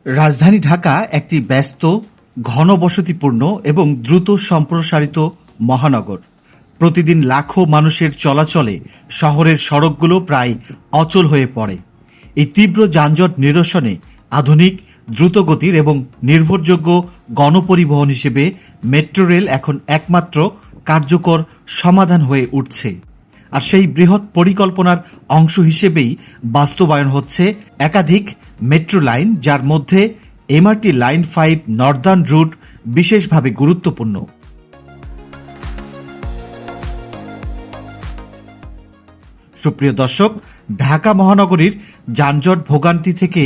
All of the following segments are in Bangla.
রাজধানী ঢাকা একটি ব্যস্ত, ঘনবসতিপূর্ণ এবং দ্রুত সম্প্রসারিত মহানগর। প্রতিদিন লাখো মানুষের চলাচলে শহরের সড়কগুলো প্রায় অচল হয়ে পড়ে। এই তীব্র যানজট নিরসনে আধুনিক, দ্রুতগতির এবং নির্ভরযোগ্য গণপরিবহন হিসেবে মেট্রো রেল এখন একমাত্র কার্যকর সমাধান হয়ে উঠছে। আর সেই বৃহৎ পরিকল্পনার অংশ হিসেবেই বাস্তবায়ন হচ্ছে একাধিক মেট্রো লাইন, যার মধ্যে এমআরটি লাইন 5 নর্দার্ন রুট বিশেষভাবে গুরুত্বপূর্ণ। সুপ্রিয় দর্শক, ঢাকা মহানগরীর যানজট ভোগান্তি থেকে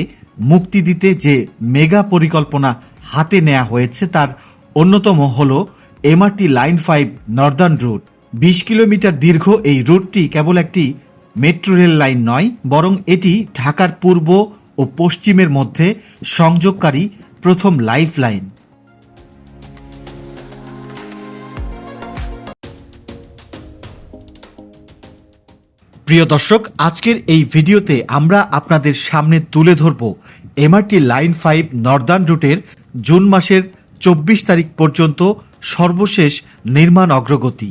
মুক্তি দিতে যে মেগা পরিকল্পনা হাতে নেওয়া হয়েছে তার অন্যতম হল MRT line 5 Northern root. 20 kilometre দীর্ঘ এই রুটটি কেবল একটি মেট্রো রেল লাইন নয়, বরং এটি ঢাকার পূর্ব ও পশ্চিমের মধ্যে সংযোগকারী প্রথম লাইফ লাইন। প্রিয় দর্শক, আজকের এই ভিডিওতে আমরা আপনাদের সামনে তুলে ধরব এমআরটি লাইন 5 নর্দার্ন রুটের জুন মাসের 24 তারিখ পর্যন্ত সর্বশেষ নির্মাণ অগ্রগতি।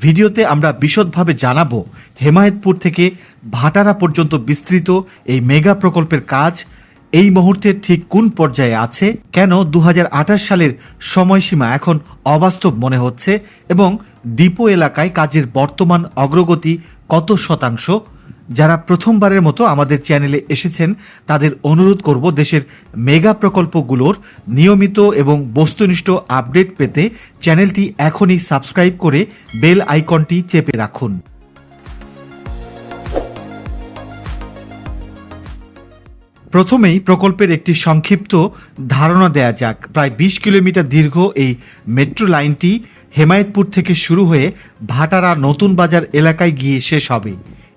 ভিডিওতে আমরা বিশদভাবে জানাবো হেমায়েতপুর থেকে ভাটারা পর্যন্ত বিস্তৃত এই মেগা প্রকল্পের কাজ এই মুহূর্তে ঠিক কোন পর্যায়ে আছে, কেন 2028 সালের সময়সীমা এখন অবাস্তব মনে হচ্ছে এবং ডিপো এলাকায় কাজের বর্তমান অগ্রগতি কত শতাংশ। যারা প্রথমবারের মতো আমাদের চ্যানেলে এসেছেন তাদের অনুরোধ করব দেশের মেগা প্রকল্পগুলোর নিয়মিত এবং বস্তুনিষ্ঠ আপডেট পেতে চ্যানেলটি এখনই সাবস্ক্রাইব করে বেল আইকনটি চেপে রাখুন। প্রথমেই প্রকল্পের একটি সংক্ষিপ্ত ধারণা দেয়া যাক। প্রায় 20 কিলোমিটার দীর্ঘ এই মেট্রো লাইনটি হেমায়েতপুর থেকে শুরু হয়ে ভাটারা নতুন বাজার এলাকায় গিয়ে শেষ হবে।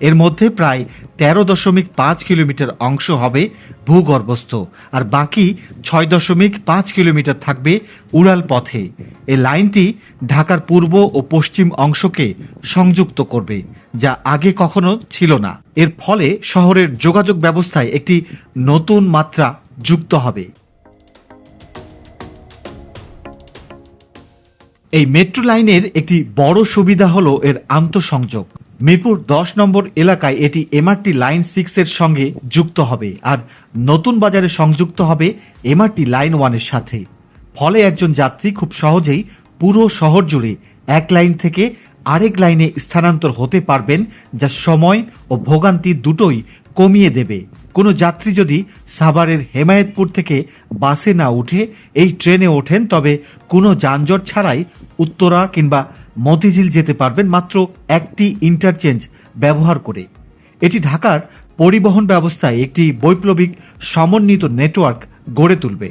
এর মধ্যে প্রায় 13.5 কিলোমিটার অংশ হবে ভূগর্ভস্থ, আর বাকি 6.5 কিলোমিটার থাকবে উড়াল পথে। এই লাইনটি ঢাকার পূর্ব ও পশ্চিম অংশকে সংযুক্ত করবে, যা আগে কখনো ছিল না। এর ফলে শহরের যোগাযোগ ব্যবস্থায় একটি নতুন মাত্রা যুক্ত হবে। এই মেট্রো লাইনের একটি বড় সুবিধা হলো এর আন্তঃসংযোগ। মিরপুর 10 নম্বর এলাকায় এটি এমআরটি লাইন 6 এর সঙ্গে যুক্ত হবে, আর নতুন বাজারে সংযুক্ত হবে এমআরটি লাইন 1 এর সাথে। ফলে একজন যাত্রী খুব সহজেই পুরো শহর জুড়ে এক লাইন থেকে আরেক লাইনে স্থানান্তর হতে পারবেন, যা সময় ও ভোগান্তি দুটোই কমিয়ে দেবে। কোনো যাত্রী যদি সাভারের হেমায়েতপুর থেকে বাসে না উঠে এই ট্রেনে ওঠেন, তবে কোনো যানজট ছাড়াই উত্তরা কিংবা মতিঝিল যেতে পারবেন মাত্র একটি ইন্টারচেঞ্জ ব্যবহার করে। এটি ঢাকার পরিবহন ব্যবস্থায় একটি বৈপ্লবিক সমন্বিত নেটওয়ার্ক গড়ে তুলবে।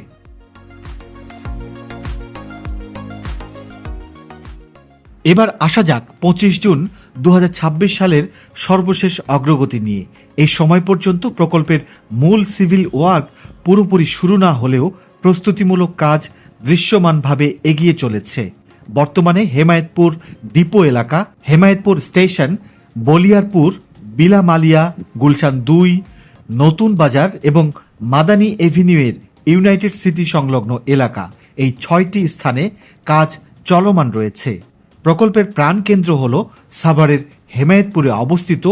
এবার আসা যাক 25 জুন 2026 সালের সর্বশেষ অগ্রগতি নিয়ে। এই সময় পর্যন্ত প্রকল্পের মূল সিভিল ওয়ার্ক পুরোপুরি শুরু না হলেও প্রস্তুতিমূলক কাজ দৃশ্যমানভাবে এগিয়ে চলেছে। বর্তমানে হেমায়েতপুর ডিপো এলাকা, হেমায়েতপুর স্টেশন, বলিয়ারপুর, বিলামালিয়া, গুলশান 2, নতুন বাজার এবং মাদানী এভিনিউয়ের ইউনাইটেড সিটি সংলগ্ন এলাকা, এই 6টি স্থানে কাজ চলমান রয়েছে। প্রকল্পের প্রাণকেন্দ্র হল সাভারের হেমায়েতপুরে অবস্থিত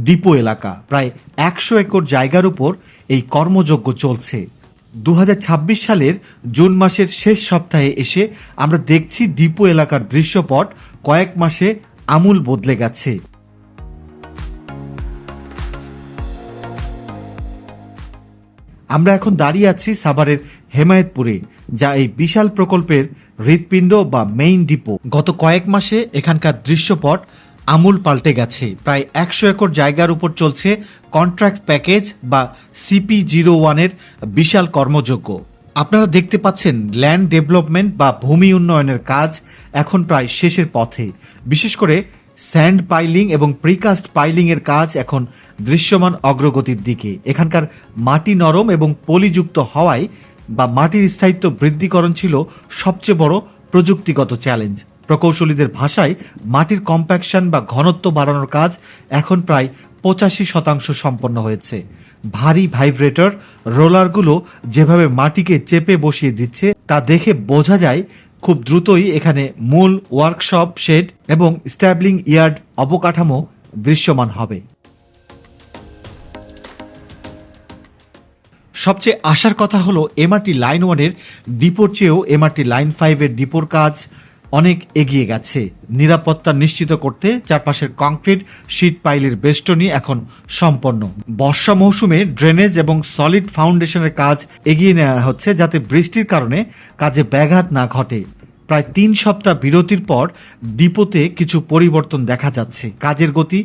ডিপো এলাকা। প্রায় 100 একর জায়গার উপর এই কর্মযজ্ঞ চলছে। 2026 সালের জুন মাসের শেষ সপ্তাহে এসে আমরা দেখছি ডিপো এলাকার দৃশ্যপট কয়েক মাসে আমূল বদলে গেছে। আমরা এখন দাঁড়িয়ে আছি সাভারের হেমায়েতপুরে, যা এই বিশাল প্রকল্পের হৃৎপিণ্ড বা মেইন ডিপো। গত কয়েক মাসে এখানকার দৃশ্যপট আমূল পাল্টে গেছে। প্রায় 100 একর জায়গার উপর চলছে কন্ট্রাক্ট প্যাকেজ বা CP01 এর বিশাল কর্মযজ্ঞ। আপনারা দেখতে পাচ্ছেন ল্যান্ড ডেভেলপমেন্ট বা ভূমি উন্নয়নের কাজ এখন প্রায় শেষের পথে। বিশেষ করে স্যান্ড পাইলিং এবং প্রিকাস্ট পাইলিং এর কাজ এখন দৃশ্যমান অগ্রগতির দিকে। এখানকার মাটি নরম এবং পলিযুক্ত হওয়ায় বা মাটির স্থায়িত্ব বৃদ্ধিকরণ ছিল সবচেয়ে বড় প্রযুক্তিগত চ্যালেঞ্জ। প্রকৌশলীদের ভাষায় মাটির কম্প্যাকশন বা ঘনত্ব বাড়ানোর কাজ এখন প্রায় 85% সম্পন্ন হয়েছে। ভারী ভাইব্রেটর রোলারগুলো যেভাবে মাটিকে চেপে বসিয়ে দিচ্ছে তা দেখে বোঝা যায় খুব দ্রুতই এখানে মূল ওয়ার্কশপ শেড এবং স্ট্যাবলিং ইয়ার্ড অবকাঠামো দৃশ্যমান হবে। সবচেয়ে আশার কথা হলো এমআরটি লাইন 1-এর ডিপোর চেয়েও এমআরটি লাইন 5-এর ডিপোর কাজ অনেক এগিয়ে গেছে। নিরাপত্তা নিশ্চিত করতে চারপাশের কংক্রিট শীট পাইলের বেষ্টনী এখন সম্পন্ন। বর্ষা মৌসুমে ড্রেনেজ এবং সলিড ফাউন্ডেশনের কাজ এগিয়ে নেওয়া হচ্ছে যাতে বৃষ্টির কারণে কাজে ব্যাঘাত না ঘটে। প্রায় 3 সপ্তাহ বিরতির পর ডিপোতে কিছু পরিবর্তন দেখা যাচ্ছে। কাজের গতি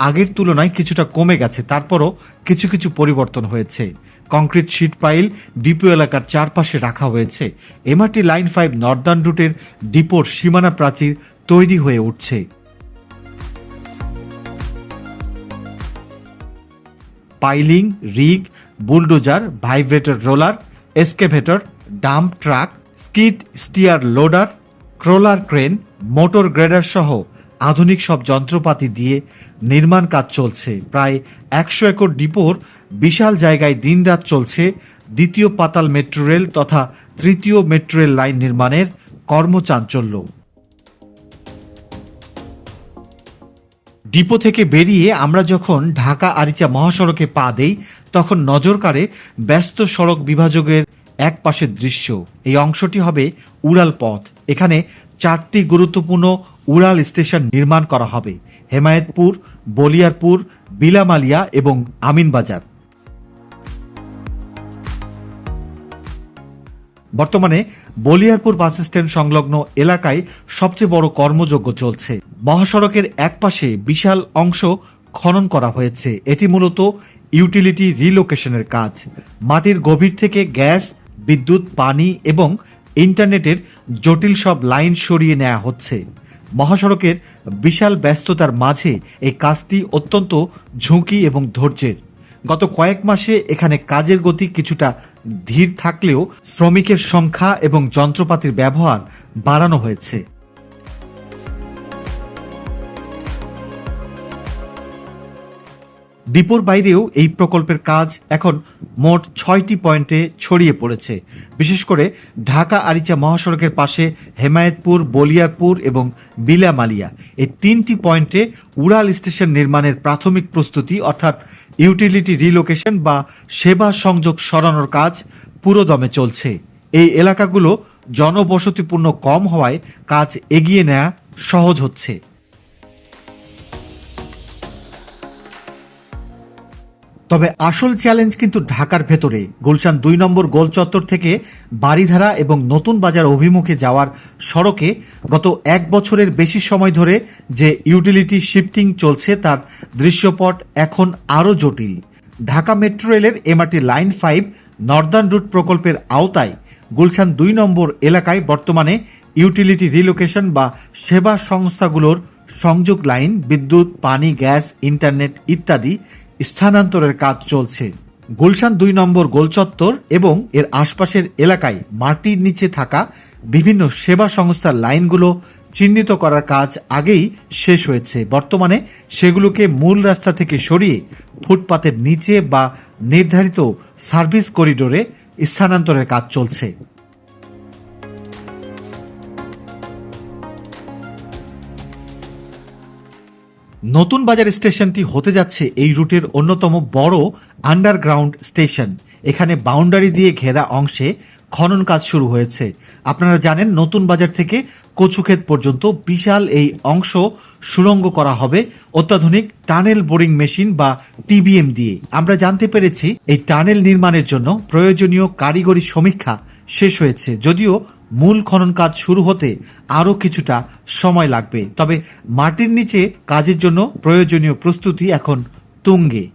আগের তুলনায় কিছুটা কমে গেছে, তারপরও কিছু কিছু পরিবর্তন হয়েছে। কংক্রিট শীট পাইল ডিপো এলাকার চারপাশে রাখা হয়েছে। এমআরটি লাইন 5 নর্দার্ন রুটের ডিপোর সীমানা প্রাচীর তৈরি হয়ে উঠছে। Piling, rig, bulldozer, vibrator roller, excavator, dump truck, skid steer loader, crawler crane, motor grader সহ আধুনিক সব যন্ত্রপাতি দিয়ে নির্মাণ কাজ চলছে। প্রায় 100 একর ডিপোর বিশাল জায়গায় দিনরাত চলছে দ্বিতীয় পাতাল মেট্রো রেল তথা তৃতীয় মেট্রো রেল লাইন নির্মাণের কর্মচাঞ্চল্য। ডিপো থেকে বেরিয়ে আমরা যখন ঢাকা আরিচা মহাসড়কে পা দেই তখন নজর কাড়ে ব্যস্ত সড়ক বিভাজকের এক পাশের দৃশ্য। এই অংশটি হবে উড়াল পথ। এখানে 4টি গুরুত্বপূর্ণ উড়াল স্টেশন নির্মাণ করা হবে: হেমায়েতপুর, বলিয়ারপুর, বিলামালিয়া এবং আমিনবাজার। বর্তমানে বলিয়ারপুর বাস স্ট্যান্ড সংলগ্ন এলাকায় সবচেয়ে বড় কর্মযজ্ঞ চলছে। মহাসড়কের একপাশে বিশাল অংশ খনন করা হয়েছে। এটি মূলত ইউটিলিটি রিলোকেশনের কাজ। মাটির গভীর থেকে গ্যাস, বিদ্যুৎ, পানি এবং ইন্টারনেটের জটিল সব লাইন সরিয়ে নেওয়া হচ্ছে। মহাসড়কের বিশাল ব্যস্ততার মাঝে এই কাজটি অত্যন্ত ঝুঁকি এবং ধৈর্যের। গত কয়েক মাসে এখানে কাজের গতি কিছুটা ধীর থাকলেও শ্রমিকের সংখ্যা এবং যন্ত্রপাতির ব্যবহার বাড়ানো হয়েছে। ডিপোর বাইরেও এই প্রকল্পের কাজ এখন মোট 6টি পয়েন্টে ছড়িয়ে পড়েছে। বিশেষ করে ঢাকা আরিচা মহাসড়কের পাশে হেমায়েতপুর, বলিয়ারপুর এবং বিলামালিয়া এই 3টি পয়েন্টে উড়াল স্টেশন নির্মাণের প্রাথমিক প্রস্তুতি অর্থাৎ ইউটিলিটি রিলোকেশন বা সেবা সংযোগ সরানোর কাজ পুরোদমে চলছে। এই এলাকাগুলো জনবসতিপূর্ণ কম হওয়ায় কাজ এগিয়ে নেওয়া সহজ হচ্ছে। তবে আসল চ্যালেঞ্জ কিন্তু ঢাকার ভেতরে। গুলশান 2 নম্বর গোল চত্বর থেকে বারিধারা এবং নতুন বাজার অভিমুখে যাওয়ার সড়কে গত 1 বছরের বেশি সময় ধরে যে ইউটিলিটি শিফটিং চলছে তার দৃশ্যপট এখন আরও জটিল। ঢাকা মেট্রো রেলের এমআরটি লাইন 5 নর্দার্ন রুট প্রকল্পের আওতায় গুলশান 2 নম্বর এলাকায় বর্তমানে ইউটিলিটি রিলোকেশন বা সেবা সংস্থাগুলোর সংযোগ লাইন, বিদ্যুৎ, পানি, গ্যাস, ইন্টারনেট ইত্যাদি স্থানান্তরের কাজ চলছে। গুলশান 2 নম্বর গোলচত্বর এবং এর আশপাশের এলাকায় মাটির নিচে থাকা বিভিন্ন সেবা সংস্থার লাইনগুলো চিহ্নিত করার কাজ আগেই শেষ হয়েছে। বর্তমানে সেগুলোকে মূল রাস্তা থেকে সরিয়ে ফুটপাতের নিচে বা নির্ধারিত সার্ভিস করিডোরে স্থানান্তরের কাজ চলছে। নতুন বাজার স্টেশনটি হতে যাচ্ছে এই রুটের অন্যতম বড় আন্ডারগ্রাউন্ড স্টেশন। এখানে বাউন্ডারি দিয়ে ঘেরা অংশে খনন কাজ শুরু হয়েছে। আপনারা জানেন নতুন বাজার থেকে কচুক্ষেত পর্যন্ত বিশাল এই অংশ সুড়ঙ্গ করা হবে অত্যাধুনিক টানেল বোরিং মেশিন বা টিবিএম দিয়ে। আমরা জানতে পেরেছি এই টানেল নির্মাণের জন্য প্রয়োজনীয় কারিগরি সমীক্ষা শেষ হয়েছে, যদিও মূল খনন কাজ শুরু হতে আরও কিছুটা সময় লাগবে। তবে মাটির নিচে কাজের জন্য প্রয়োজনীয় প্রস্তুতি এখন তুঙ্গে।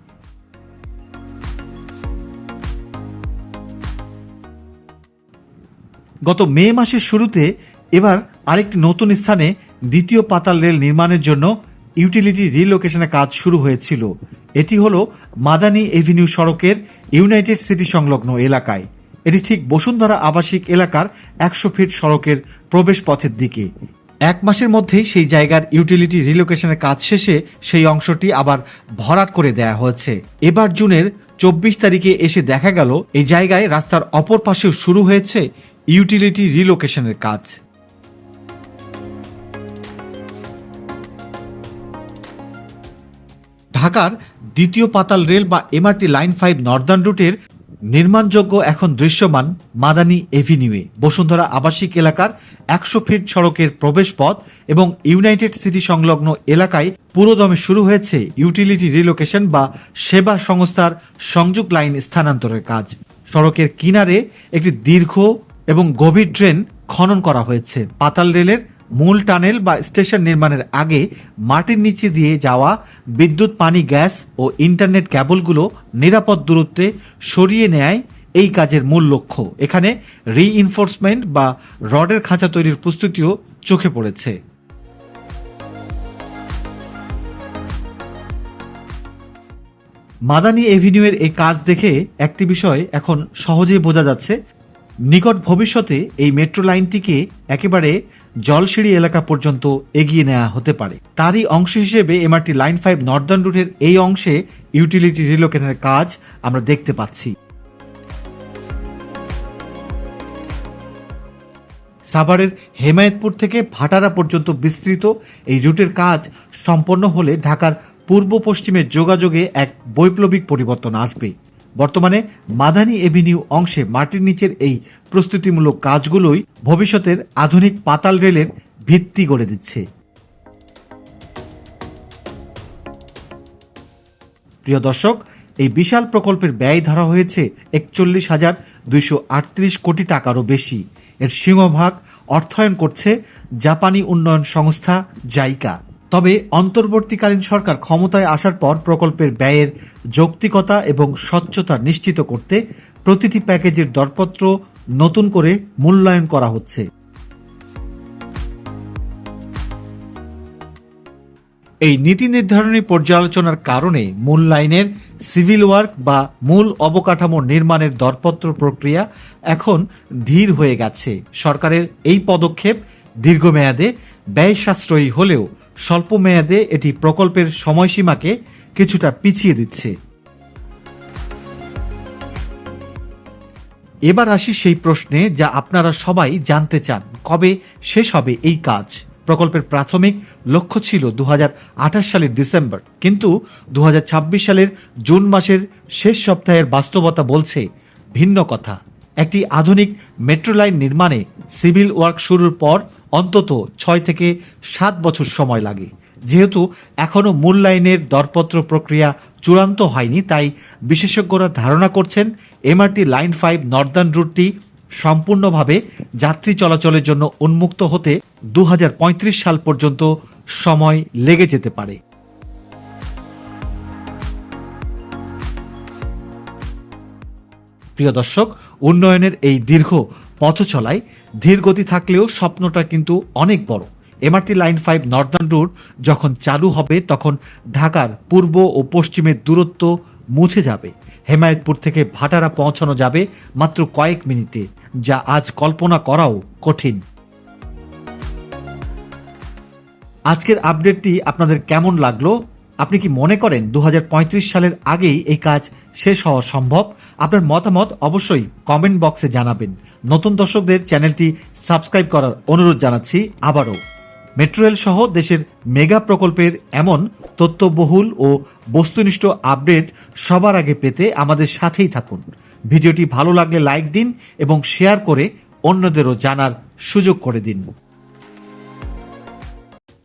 গত মে মাসের শুরুতে এবার আরেকটি নতুন স্থানে দ্বিতীয় পাতাল রেল নির্মাণের জন্য ইউটিলিটি রিলোকেশনের কাজ শুরু হয়েছিল। এটি হলো মাদানী এভিনিউ সড়কের ইউনাইটেড সিটি সংলগ্ন এলাকায়। এটি ঠিক বসুন্ধরা আবাসিক এলাকার 100 ফিট সড়কের প্রবেশ পথের দিকে। 1 মাসের মধ্যেই সেই জায়গার ইউটিলিটি রিলোকেশনের কাজ শেষে সেই অংশটি আবার ভরাট করে দেয়া হয়েছে। এবার জুনের 24 তারিখে এসে দেখা গেল এই জায়গায় রাস্তার অপর পাশেও শুরু হয়েছে ইউটিলিটি রিলোকেশনের কাজ। ঢাকার দ্বিতীয় পাতাল রেল বা এমআরটি লাইন 5 নর্দার্ন রুটের নির্মাণযোগ্য এখন দৃশ্যমান মাদানী এভিনিউয়ে বসুন্ধরা আবাসিক এলাকার 100 ফিট সড়কের প্রবেশপথ এবং ইউনাইটেড সিটি সংলগ্ন এলাকায় পুরোদমে শুরু হয়েছে ইউটিলিটি রিলোকেশন বা সেবা সংস্থার সংযোগ লাইন স্থানান্তরের কাজ। সড়কের কিনারে একটি দীর্ঘ এবং গভীর ড্রেন খনন করা হয়েছে। পাতাল রেলের মূল টানেল বা স্টেশন নির্মাণের আগে মাটির নিচে দিয়ে যাওয়া বিদ্যুৎ, পানি, গ্যাস ও ইন্টারনেট কেবলগুলো নিরাপদ দূরত্বে সরিয়ে নেয় এই কাজের মূল লক্ষ্য। এখানে রিইনফোর্সমেন্ট বা রডের খাঁচা তৈরির প্রস্তুতিও চোখে পড়েছে। মাদানী এভিনিউয়ের এই কাজ দেখে একটি বিষয় এখন সহজেই বোঝা যাচ্ছে, নিকট ভবিষ্যতে এই মেট্রো লাইনটিকে একেবারে জলসিঁড়ি এলাকা পর্যন্ত এগিয়ে নেওয়া হতে পারে। তারই অংশ হিসেবে এমআরটি লাইন 5 নর্দার্ন রুটের এই অংশে ইউটিলিটি রিলোকেশনের কাজ আমরা দেখতে পাচ্ছি। সাভারের হেমায়েতপুর থেকে ভাটারা পর্যন্ত বিস্তৃত এই রুটের কাজ সম্পন্ন হলে ঢাকার পূর্ব পশ্চিমের যোগাযোগে এক বৈপ্লবিক পরিবর্তন আসবে। বর্তমানে মাদানী এভিনিউ অংশে মাটির নিচের এই প্রস্তুতিমূলক কাজগুলোই ভবিষ্যতের আধুনিক পাতাল রেলের ভিত্তি গড়ে দিচ্ছে। প্রিয় দর্শক, এই বিশাল প্রকল্পের ব্যয় ধরা হয়েছে 41,238 কোটি টাকারও বেশি। এর সিংহভাগ অর্থায়ন করছে জাপানি উন্নয়ন সংস্থা জাইকা। তবে অন্তর্বর্তীকালীন সরকার ক্ষমতায় আসার পর প্রকল্পের ব্যয়ের যৌক্তিকতা এবং স্বচ্ছতা নিশ্চিত করতে প্রতিটি প্যাকেজের দরপত্র নতুন করে মূল্যায়ন করা হচ্ছে। এই নীতি নির্ধারণী পর্যালোচনার কারণে মূল লাইনের সিভিল ওয়ার্ক বা মূল অবকাঠামো নির্মাণের দরপত্র প্রক্রিয়া এখন ধীর হয়ে গেছে। সরকারের এই পদক্ষেপ দীর্ঘমেয়াদে ব্যয় সাশ্রয়ী হলেও স্বল্প মেয়াদে এটি প্রকল্পের সময়সীমাকে কিছুটা পিছিয়ে দিচ্ছে। এবার আসি সেই প্রশ্নে যা আপনারা সবাই জানতে চান, কবে শেষ হবে এই কাজ? প্রকল্পের প্রাথমিক লক্ষ্য ছিল 2028 সালের ডিসেম্বর, কিন্তু 2026 সালের জুন মাসের শেষ সপ্তাহের বাস্তবতা বলছে ভিন্ন কথা। একটি আধুনিক মেট্রো লাইন নির্মাণে সিভিল ওয়ার্ক শুরুর পর অন্তত 6 থেকে 7 বছর সময় লাগে। যেহেতু এখনো মূল লাইনের দরপত্র প্রক্রিয়া চূড়ান্ত হয়নি, তাই বিশেষজ্ঞরা ধারণা করছেন এমআরটি লাইন 5 নর্দার্ন রুটটি সম্পূর্ণভাবে যাত্রী চলাচলের জন্য উন্মুক্ত হতে 2035 সাল পর্যন্ত সময় লেগে যেতে পারে। প্রিয় দর্শক, উন্নয়নের এই দীর্ঘ পথ চলায় ধীর গতি থাকলেও স্বপ্নটা কিন্তু অনেক বড়। এমআরটি লাইন 5 নর্দার্ন রুট যখন চালু হবে তখন ঢাকার পূর্ব ও পশ্চিমের দূরত্ব মুছে যাবে। হেমায়েতপুর থেকে ভাটারা পৌঁছানো যাবে মাত্র কয়েক মিনিটে, যা আজ কল্পনা করাও কঠিন। আজকের আপডেটটি আপনাদের কেমন লাগলো? আপনি কি মনে করেন 2035 সালের আগেই এই কাজ শেষ হওয়া সম্ভব? আপনার মতামত অবশ্যই কমেন্ট বক্সে জানাবেন। নতুন দর্শকদের চ্যানেলটি সাবস্ক্রাইব করার অনুরোধ জানাচ্ছি। আবারও মেট্রো রেল সহ দেশের মেগা প্রকল্পের এমন তথ্যবহুল ও বস্তুনিষ্ঠ আপডেট সবার আগে পেতে আমাদের সাথেই থাকুন। ভিডিওটি ভালো লাগলে লাইক দিন এবং শেয়ার করে অন্যদেরও জানার সুযোগ করে দিন।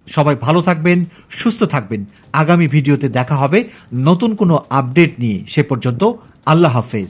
সবাই ভালো থাকবেন, সুস্থ থাকবেন। আগামী ভিডিওতে দেখা হবে নতুন কোনো আপডেট নিয়ে। সে পর্যন্ত আল্লাহ হাফেজ।